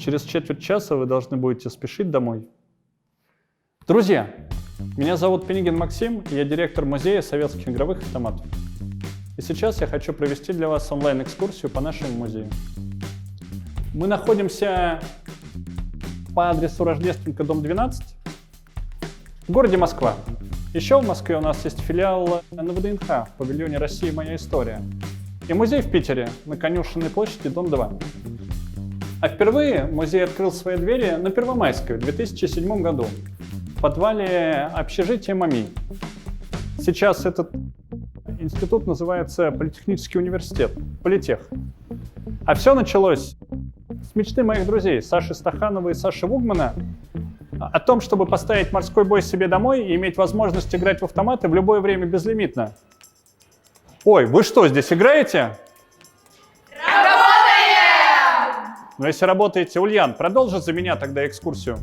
Через четверть часа вы должны будете спешить домой. Друзья, меня зовут Пенигин Максим, и я директор музея советских игровых автоматов. И сейчас я хочу провести для вас онлайн-экскурсию по нашему музею. Мы находимся по адресу Рождественка, дом 12, в городе Москва. Еще в Москве у нас есть филиал на ВДНХ в павильоне «Россия. Моя история». И музей в Питере на Конюшенной площади, дом 2. А впервые музей открыл свои двери на Первомайской в 2007 году в подвале общежития МАМИ. Сейчас этот институт называется Политехнический университет, Политех. А все началось с мечты моих друзей Саши Стаханова и Саши Вугмана о том, чтобы поставить морской бой себе домой и иметь возможность играть в автоматы в любое время безлимитно. Ой, вы что, здесь играете? Работаем! Ну, если работаете, Ульян, продолжи за меня тогда экскурсию.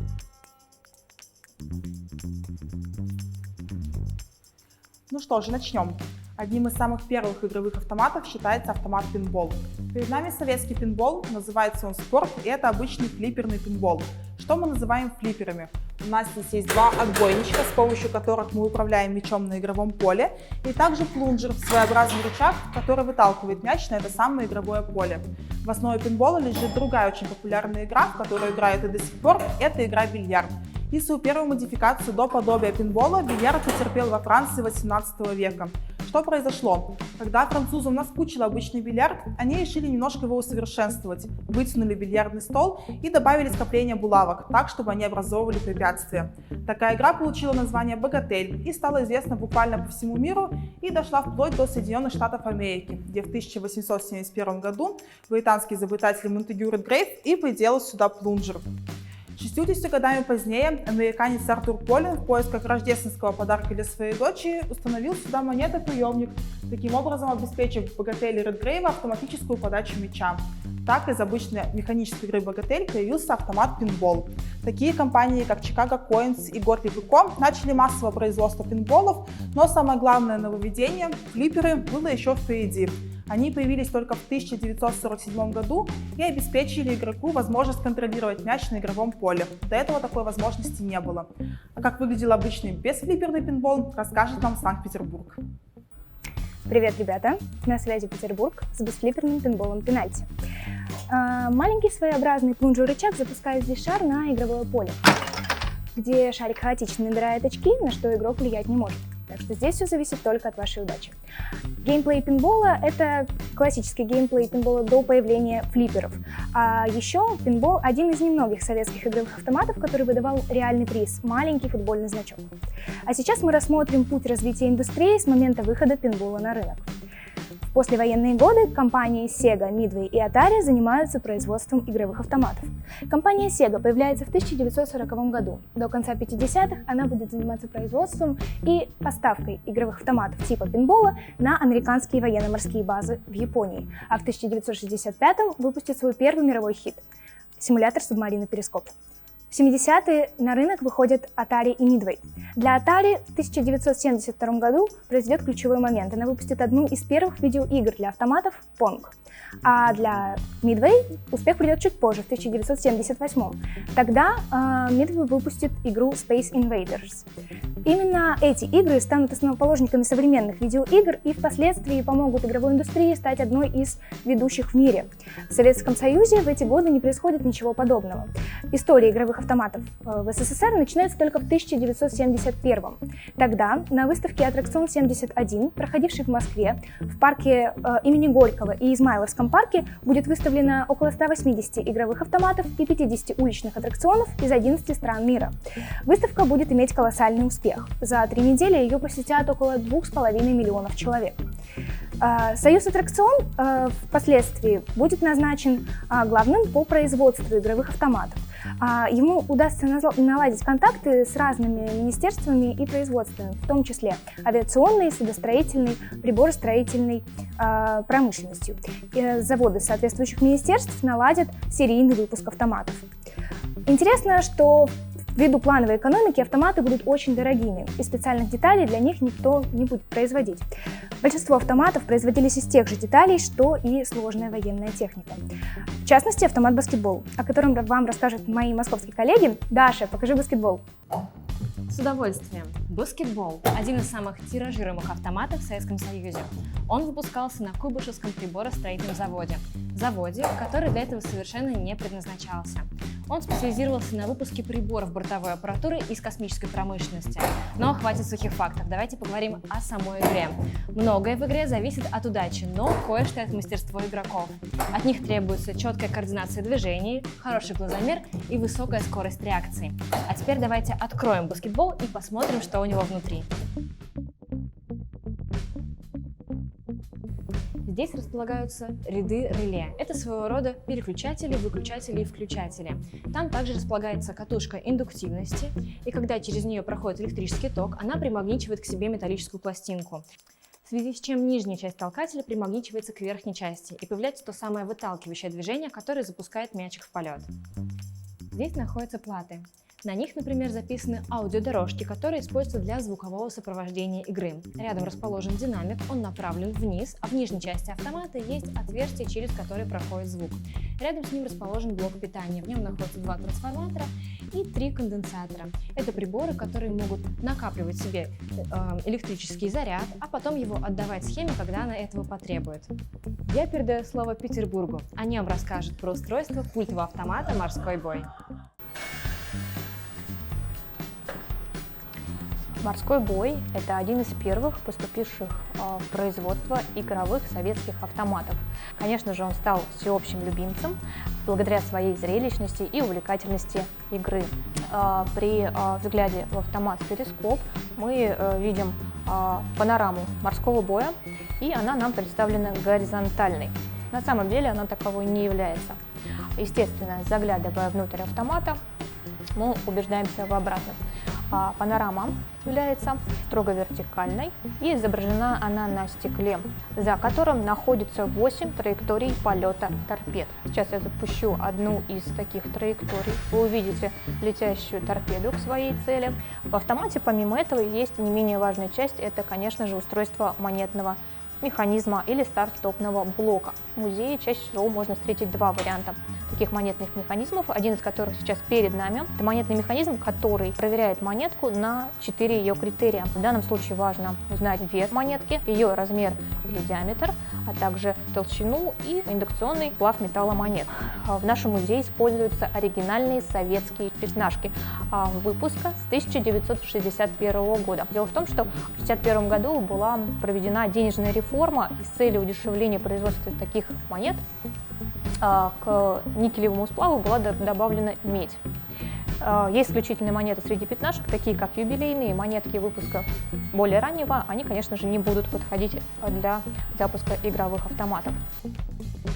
Ну что же, начнем. Одним из самых первых игровых автоматов считается автомат пинбол. Перед нами советский пинбол, называется он спорт, и это обычный флипперный пинбол. Что мы называем флипперами? У нас здесь есть два отбойничка, с помощью которых мы управляем мячом на игровом поле, и также плунжер, своеобразный рычаг, который выталкивает мяч на это самое игровое поле. В основе пинбола лежит другая очень популярная игра, в которую играют и до сих пор, это игра бильярд. И свою первую модификацию до подобия пинбола бильярд потерпел во Франции 18 века. Что произошло? Когда французам наскучил обычный бильярд, они решили немножко его усовершенствовать, вытянули бильярдный стол и добавили скопление булавок, так, чтобы они образовывали препятствия. Такая игра получила название «Богатель» и стала известна буквально по всему миру и дошла вплоть до Соединенных Штатов Америки, где в 1871 году британский изобретатель Монтегю Редгрейв и приделал сюда плунжер. 60 годами позднее американец Артур Полин в поисках рождественского подарка для своей дочери установил сюда монетоприемник, таким образом обеспечив Богателю Редгрейва автоматическую подачу мяча. Так из обычной механической игры Богатель появился автомат пинбол. Такие компании, как Chicago Coins и Gottlieb & Co. начали массовое производство пинболов, но самое главное нововведение – флипперы – было еще впереди. Они появились только в 1947 году и обеспечили игроку возможность контролировать мяч на игровом поле. До этого такой возможности не было. А как выглядел обычный безфлипперный пинбол, расскажет нам Санкт-Петербург. Привет, ребята! На связи Петербург с безфлипперным пинболом пенальти. Маленький своеобразный плунжер-рычаг запускает здесь шар на игровое поле, где шарик хаотично набирает очки, на что игрок влиять не может. Так что здесь все зависит только от вашей удачи. Геймплей пинбола — это классический геймплей пинбола до появления флипперов. А еще пинбол — один из немногих советских игровых автоматов, который выдавал реальный приз — маленький футбольный значок. А сейчас мы рассмотрим путь развития индустрии с момента выхода пинбола на рынок. В послевоенные годы компании Sega, Midway и Atari занимаются производством игровых автоматов. Компания Sega появляется в 1940 году. До конца 50-х она будет заниматься производством и поставкой игровых автоматов типа пинбола на американские военно-морские базы в Японии, а в 1965-м выпустит свой первый мировой хит — симулятор субмарины «Перископ». В 70-е на рынок выходят Atari и Midway. Для Atari в 1972 году произойдет ключевой момент. Она выпустит одну из первых видеоигр для автоматов Pong. А для Midway успех придет чуть позже, в 1978. Тогда Midway выпустит игру Space Invaders. Именно эти игры станут основоположниками современных видеоигр и впоследствии помогут игровой индустрии стать одной из ведущих в мире. В Советском Союзе в эти годы не происходит ничего подобного. История игровых автоматов в СССР начинается только в 1971. Тогда на выставке «Аттракцион 71», проходившей в Москве, в парке имени Горького и Измайловском парке, будет выставлено около 180 игровых автоматов и 50 уличных аттракционов из 11 стран мира. Выставка будет иметь колоссальный успех. За 3 недели ее посетят около 2,5 миллионов человек. Союз Аттракцион впоследствии будет назначен главным по производству игровых автоматов. Ему удастся наладить контакты с разными министерствами и производствами, в том числе авиационной, судостроительной, приборостроительной промышленностью. Заводы соответствующих министерств наладят серийный выпуск автоматов. Интересно, что в Ввиду плановой экономики автоматы будут очень дорогими, и специальных деталей для них никто не будет производить. Большинство автоматов производились из тех же деталей, что и сложная военная техника. В частности, автомат баскетбол, о котором вам расскажут мои московские коллеги. Даша, покажи баскетбол. С удовольствием. Баскетбол – один из самых тиражируемых автоматов в Советском Союзе. Он выпускался на Куйбышевском приборостроительном заводе, который для этого совершенно не предназначался. Он специализировался на выпуске приборов бортовой аппаратуры из космической промышленности. Но хватит сухих фактов, давайте поговорим о самой игре. Многое в игре зависит от удачи, но кое-что от мастерства игроков. От них требуется четкая координация движений, хороший глазомер и высокая скорость реакции. А теперь давайте откроем баскетбол и посмотрим, что у него внутри. Здесь располагаются ряды реле. Это своего рода переключатели, выключатели и включатели. Там также располагается катушка индуктивности, и когда через нее проходит электрический ток, она примагничивает к себе металлическую пластинку. В связи с чем нижняя часть толкателя примагничивается к верхней части, и появляется то самое выталкивающее движение, которое запускает мячик в полет. Здесь находятся платы. На них, например, записаны аудиодорожки, которые используются для звукового сопровождения игры. Рядом расположен динамик, он направлен вниз, а в нижней части автомата есть отверстие, через которое проходит звук. Рядом с ним расположен блок питания, в нем находятся 2 трансформатора и 3 конденсатора. Это приборы, которые могут накапливать в себе электрический заряд, а потом его отдавать схеме, когда она этого потребует. Я передаю слово Петербургу. О нем расскажет про устройство культового автомата «Морской бой». «Морской бой» — это один из первых поступивших в производство игровых советских автоматов. Конечно же, он стал всеобщим любимцем благодаря своей зрелищности и увлекательности игры. При взгляде в автомат «Перископ» мы видим панораму морского боя, и она нам представлена горизонтальной. На самом деле она таковой не является. Естественно, заглядывая внутрь автомата, мы убеждаемся в обратном. Панорама является строго вертикальной, и изображена она на стекле, за которым находится 8 траекторий полета торпед. Сейчас я запущу одну из таких траекторий. Вы увидите летящую торпеду к своей цели. В автомате помимо этого есть не менее важная часть, это, конечно же, устройство монетного механизма или старт-стопного блока. В музее чаще всего можно встретить 2 варианта таких монетных механизмов, один из которых сейчас перед нами. Это монетный механизм, который проверяет монетку на 4 ее критерия. В данном случае важно узнать вес монетки, ее размер или диаметр, а также толщину и индукционный сплав металла монет. В нашем музее используются оригинальные советские пятнашки выпуска с 1961 года. Дело в том, что в 1961 году была проведена денежная реформа, и с целью удешевления производства таких монет к никелевому сплаву была добавлена медь. Есть исключительные монеты среди пятнашек, такие как юбилейные монетки выпуска более раннего. Они, конечно же, не будут подходить для запуска игровых автоматов.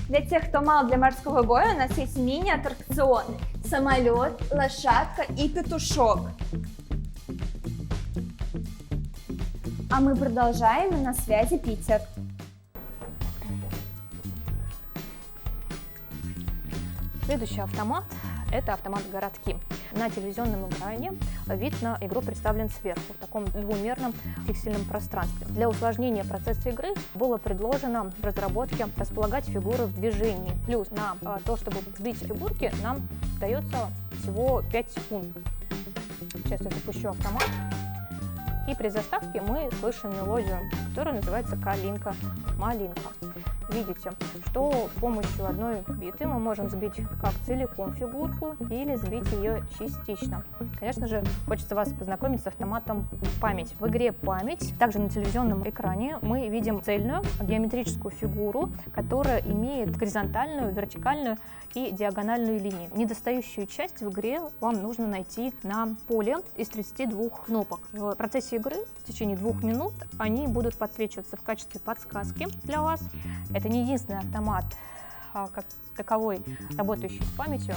Для тех, кто мал для морского боя, у нас есть мини-аттракционы: самолет, лошадка и петушок. А мы продолжаем, и на связи Питер. Следующий автомат – это автомат «Городки». На телевизионном экране вид на игру представлен сверху, в таком двумерном пиксельном пространстве. Для усложнения процесса игры было предложено в разработке располагать фигуры в движении. Плюс на то, чтобы сбить фигурки, нам дается всего 5 секунд. Сейчас я запущу автомат. И при заставке мы слышим мелодию, которая называется «Калинка-малинка». Видите, что с помощью одной биты мы можем сбить как целиком фигурку или сбить ее частично. Конечно же, хочется вас познакомить с автоматом «Память». В игре «Память» также на телевизионном экране мы видим цельную геометрическую фигуру, которая имеет горизонтальную, вертикальную и диагональную линии. Недостающую часть в игре вам нужно найти на поле из 32 кнопок. В процессе игры в течение 2 минут они будут подсвечиваться в качестве подсказки для вас. Это не единственный автомат как таковой, работающий с памятью.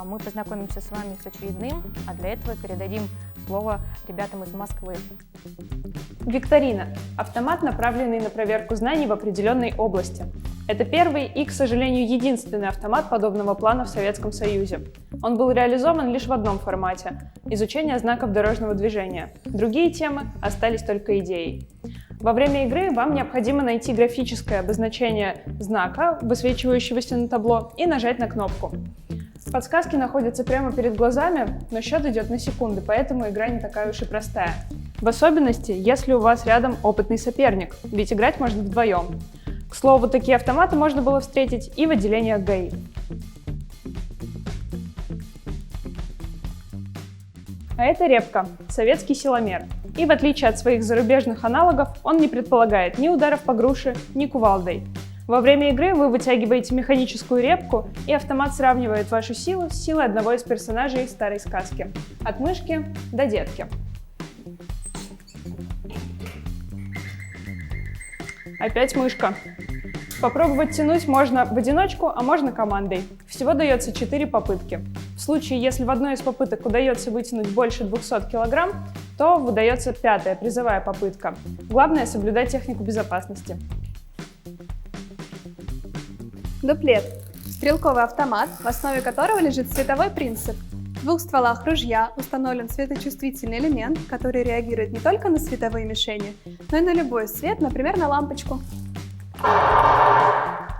мы познакомимся с вами с очередным, а для этого передадим слово ребятам из Москвы. Викторина – автомат, направленный на проверку знаний в определенной области. Это первый и, к сожалению, единственный автомат подобного плана в Советском Союзе. Он был реализован лишь в одном формате – изучение знаков дорожного движения. Другие темы остались только идеей. Во время игры вам необходимо найти графическое обозначение знака, высвечивающегося на табло, и нажать на кнопку. Подсказки находятся прямо перед глазами, но счет идет на секунды, поэтому игра не такая уж и простая. В особенности, если у вас рядом опытный соперник, ведь играть можно вдвоем. К слову, такие автоматы можно было встретить и в отделениях ГАИ. А это репка, советский силомер. И в отличие от своих зарубежных аналогов, он не предполагает ни ударов по груше, ни кувалдой. Во время игры вы вытягиваете механическую репку, и автомат сравнивает вашу силу с силой одного из персонажей старой сказки. От мышки до детки. Опять мышка. Попробовать тянуть можно в одиночку, а можно командой. Всего дается 4 попытки. В случае, если в одной из попыток удается вытянуть больше 200 кг, то выдается 5-я, призовая попытка. Главное – соблюдать технику безопасности. Дуплет – стрелковый автомат, в основе которого лежит световой принцип. В 2 стволах ружья установлен светочувствительный элемент, который реагирует не только на световые мишени, но и на любой свет, например, на лампочку.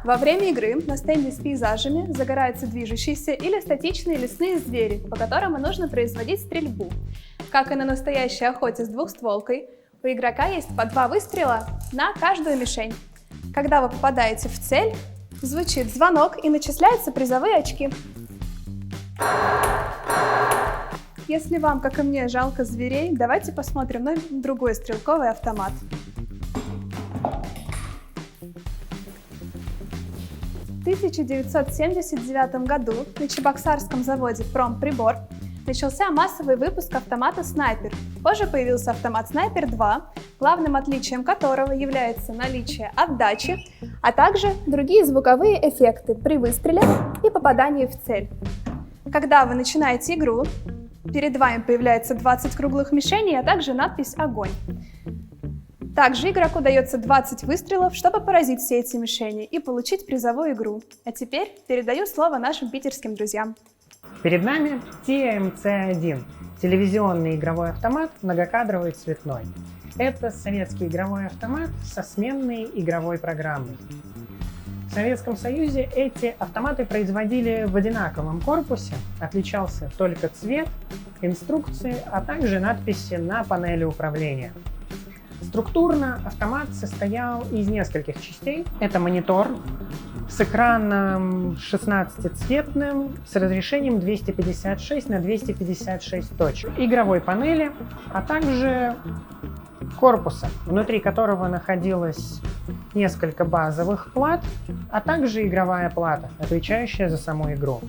Во время игры на стенде с пейзажами загораются движущиеся или статичные лесные звери, по которым и нужно производить стрельбу. Как и на настоящей охоте с двухстволкой, у игрока есть по 2 выстрела на каждую мишень. Когда вы попадаете в цель, звучит звонок и начисляются призовые очки. Если вам, как и мне, жалко зверей, давайте посмотрим на другой стрелковый автомат. В 1979 году на Чебоксарском заводе «Промприбор» начался массовый выпуск автомата «Снайпер». Позже появился автомат «Снайпер-2», главным отличием которого является наличие отдачи, а также другие звуковые эффекты при выстреле и попадании в цель. Когда вы начинаете игру, перед вами появляется 20 круглых мишеней, а также надпись «Огонь». Также игроку дается 20 выстрелов, чтобы поразить все эти мишени и получить призовую игру. А теперь передаю слово нашим питерским друзьям. Перед нами TMC-1 – телевизионный игровой автомат, многокадровый, цветной. Это советский игровой автомат со сменной игровой программой. В Советском Союзе эти автоматы производили в одинаковом корпусе, отличался только цвет, инструкции, а также надписи на панели управления. Структурно автомат состоял из нескольких частей. Это монитор с экраном 16-цветным с разрешением 256 на 256 точек, игровой панели, а также корпуса, внутри которого находилось несколько базовых плат, а также игровая плата, отвечающая за саму игру.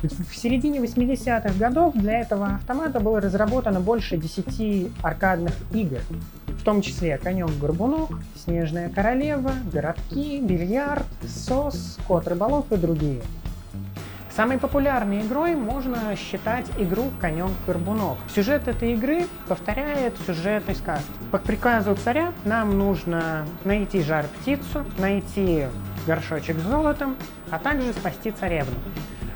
В середине 80-х годов для этого автомата было разработано больше 10 аркадных игр, в том числе «Конек-горбунок», «Снежная королева», «Городки», «Бильярд», «СОС», «Кот-рыболов» и другие. Самой популярной игрой можно считать игру «Конек-горбунок». Сюжет этой игры повторяет сюжет из сказки. По приказу царя нам нужно найти жар-птицу, найти горшочек с золотом, а также спасти царевну.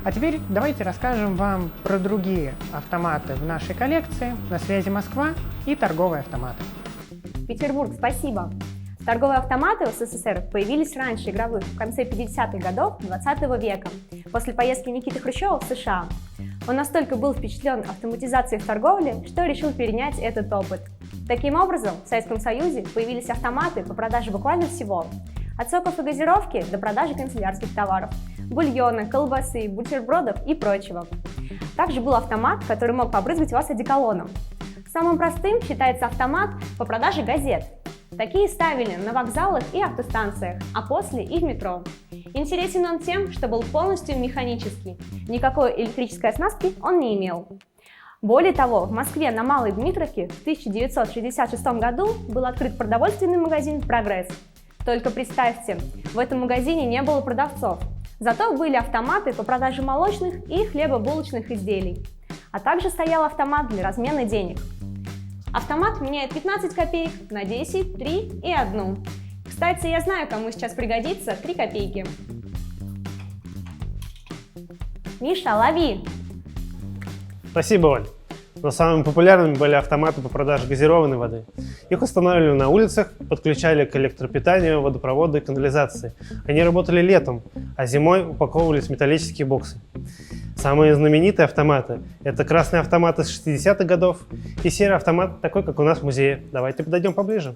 А теперь давайте расскажем вам про другие автоматы в нашей коллекции. На связи Москва и торговые автоматы. Петербург, спасибо! Торговые автоматы в СССР появились раньше игровых, в конце 50-х годов 20 века, после поездки Никиты Хрущева в США. Он настолько был впечатлен автоматизацией в торговле, что решил перенять этот опыт. Таким образом, в Советском Союзе появились автоматы по продаже буквально всего. От соков и газировки до продажи канцелярских товаров, бульона, колбасы, бутербродов и прочего. Также был автомат, который мог побрызгать вас одеколоном. Самым простым считается автомат по продаже газет. Такие ставили на вокзалах и автостанциях, а после и в метро. Интересен он тем, что был полностью механический, никакой электрической оснастки он не имел. Более того, в Москве на Малой Дмитровке в 1966 году был открыт продовольственный магазин «Прогресс». Только представьте, в этом магазине не было продавцов. Зато были автоматы по продаже молочных и хлебобулочных изделий, а также стоял автомат для размена денег. Автомат меняет 15 копеек на 10, 3 и 1. Кстати, я знаю, кому сейчас пригодится 3 копейки. Миша, лови! Спасибо, Оль. Но самыми популярными были автоматы по продаже газированной воды. Их устанавливали на улицах, подключали к электропитанию, водопроводу и канализации. Они работали летом, а зимой упаковывались в металлические боксы. Самые знаменитые автоматы – это красный автомат из 60-х годов и серый автомат, такой, как у нас в музее. Давайте подойдем поближе.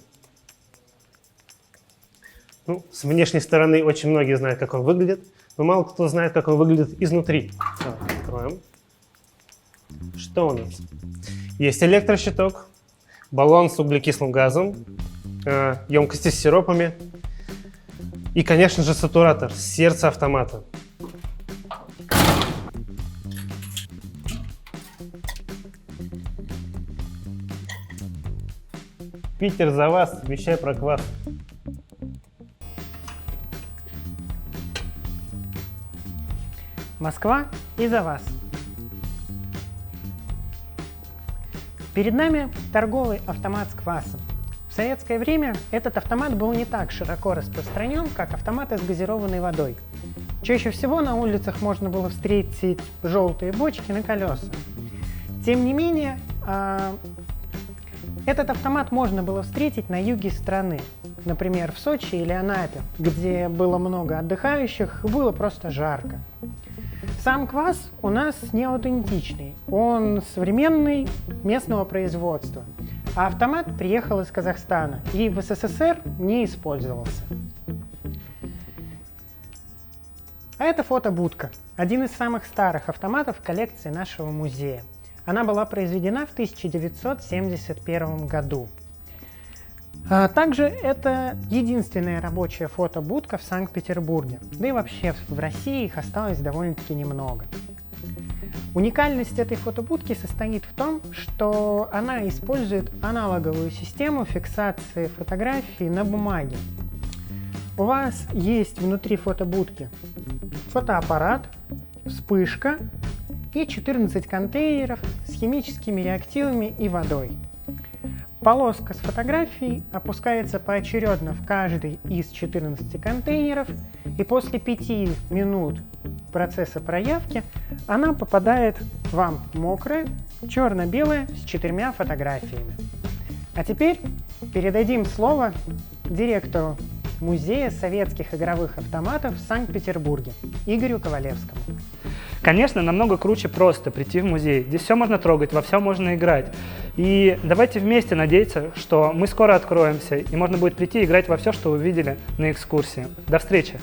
Ну, с внешней стороны очень многие знают, как он выглядит, но мало кто знает, как он выглядит изнутри. Давайте откроем. Что у нас? Есть электрощиток, баллон с углекислым газом, емкости с сиропами и, конечно же, сатуратор, сердце автомата. Питер за вас, вещай про квас. Москва и за вас. Перед нами торговый автомат с квасом. В советское время этот автомат был не так широко распространен, как автоматы с газированной водой. Чаще всего на улицах можно было встретить желтые бочки на колесах. Тем не менее, этот автомат можно было встретить на юге страны, например, в Сочи или Анапе, где было много отдыхающих и было просто жарко. Сам квас у нас не аутентичный, он современный, местного производства, а автомат приехал из Казахстана и в СССР не использовался. А это фотобудка, один из самых старых автоматов в коллекции нашего музея. Она была произведена в 1971 году. Также это единственная рабочая фотобудка в Санкт-Петербурге, да и вообще в России их осталось довольно-таки немного. Уникальность этой фотобудки состоит в том, что она использует аналоговую систему фиксации фотографий на бумаге. У вас есть внутри фотобудки фотоаппарат, вспышка и 14 контейнеров с химическими реактивами и водой. Полоска с фотографией опускается поочередно в каждый из 14 контейнеров, и после 5 минут процесса проявки она попадает вам мокрая, черно-белая, с 4 фотографиями. А теперь передадим слово директору Музея советских игровых автоматов в Санкт-Петербурге Игорю Ковалевскому. Конечно, намного круче просто прийти в музей. Здесь все можно трогать, во все можно играть. И давайте вместе надеяться, что мы скоро откроемся, и можно будет прийти и играть во все, что вы видели на экскурсии. До встречи!